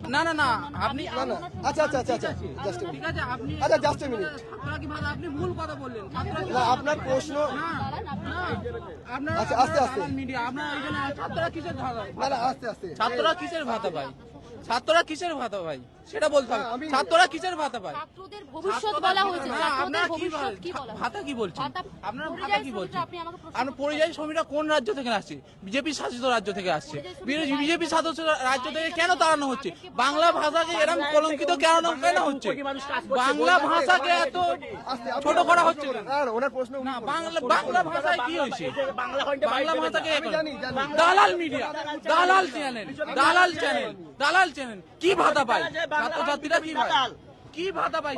না না না আপনি আচ্ছা আচ্ছা আচ্ছা আচ্ছা জাস্ট ঠিক আছে আপনি আচ্ছা জাস্ট এ মিনিট ছাত্ররা কি ভালো আপনি ভুল কথা বললেন না আপনার প্রশ্ন আপনার আচ্ছা আস্তে আস্তে মিডিয়া আপনার এই জন্য ছাত্ররা কিসের ভাতা না না আস্তে আস্তে ছাত্ররা কিসের ভাতা পায় ছাত্ররা কিসের ভাতা পায় সেটা বলতে হবে ছাত্ররা কিসের ভাতা পায় ছাত্রদের ভবিষ্যৎ বলা হয়েছে ছাত্রদের ভবিষ্যৎ কি বলা ভাতা কি বলছেন আপনারা ভাতা কি বলছেন আমরা পরিযায়ী শ্রমিকরা কোন রাজ্য থেকে আসছে বিজেপি শাসিত রাজ্য থেকে আসছে বিজেপি শাসিত রাজ্য থেকে কেন তাড়ানো হচ্ছে বাংলা ভাষাকে এরকম কলঙ্কিত কেন হচ্ছে বাংলা ভাষাকে এত ছোট করা হচ্ছে ওনার প্রশ্ন না বাংলা ভাষায় কি হয়েছে বাংলা ভাষাকে দালাল মিডিয়া দালাল চ্যানেল দালাল চ্যানেল কি ভাতা পায় ছাত্রছাত্রীরা কি পায় কি ভাতা পায়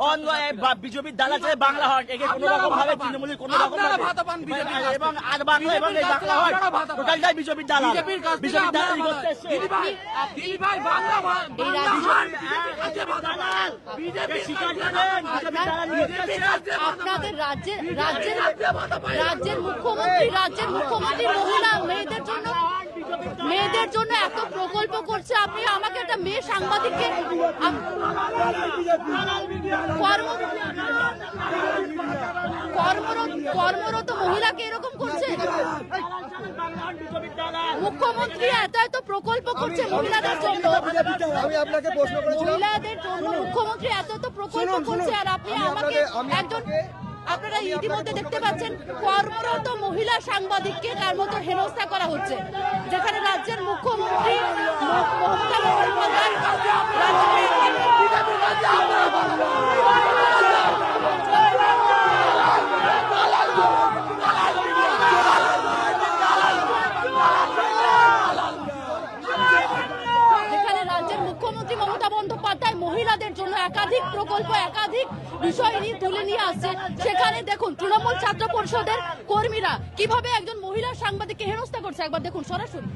বিজেপির দালাল চাই বাংলা হয় একে কোনো রকম ভাবে তৃণমূলের কোনো রকম ভাতা পান বিজেপি এবং আর বাংলা এবং এই বাংলা হয় টোটালটাই বিজেপির দালাল বিজেপির দালাল করতে দিদি ভাই বাংলা আপনাদের রাজ্যের মুখ্যমন্ত্রী মহিলা মেয়েদের জন্য এত প্রকল্প করছে আপনি আমাকে একটা মেয়ে সাংবাদিককে কর্মরত মহিলাকে এরকম করছে মুখ্যমন্ত্রী এত প্রকল্প করছে মহিলাদের জন্য আমি আপনাকে প্রশ্ন করেছিলাম মহিলাদের জন্য মুখ্যমন্ত্রী এত প্রকল্প করছে আর আপনি আমাকে একজন আপনারা ইতিমধ্যে দেখতে পাচ্ছেন কর্মরত মহিলা সাংবাদিককে তার মতো হেনস্থা করা হচ্ছে যেখানে রাজ্যের মুখ্যমন্ত্রী মমতা বন্দ্যোপাধ্যায় মহিলাদের জন্য একাধিক প্রকল্প একাধিক বিষয় নিয়ে তুলে নিয়ে আসছে সেখানে দেখুন তৃণমূল ছাত্র পরিষদের কর্মীরা কিভাবে একজন মহিলা সাংবাদিককে হেনস্থা করছে একবার দেখুন সরাসরি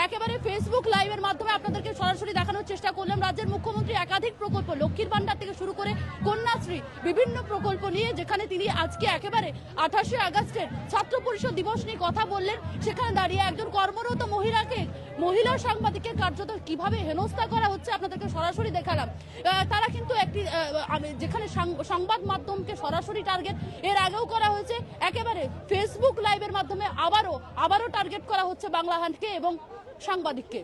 একেবারে ফেসবুক লাইভের মাধ্যমে আপনাদেরকে সরাসরি দেখানোর চেষ্টা করলাম রাজ্যের মুখ্যমন্ত্রী একাধিক প্রকল্প লক্ষ্মীর ভান্ডার থেকে শুরু করে কন্যাশ্রী বিভিন্ন প্রকল্প নিয়ে যেখানে তিনি আজকে একেবারে 28শে আগস্টের ছাত্র পরিষদ দিবস নিয়ে কথা বললেন সেখানে দাঁড়িয়ে একজন কর্মরত মহিলা সাংবাদিকের কার্যত কিভাবে হেনস্থা করা হচ্ছে আপনাদেরকে সরাসরি দেখালাম তারা কিন্তু একটি যেখানে সংবাদ মাধ্যমকে সরাসরি টার্গেট এর আগেও করা হয়েছে একেবারে ফেসবুক লাইভের মাধ্যমে আবারও টার্গেট করা হচ্ছে বাংলা হান্টকে এবং সাংবাদিককে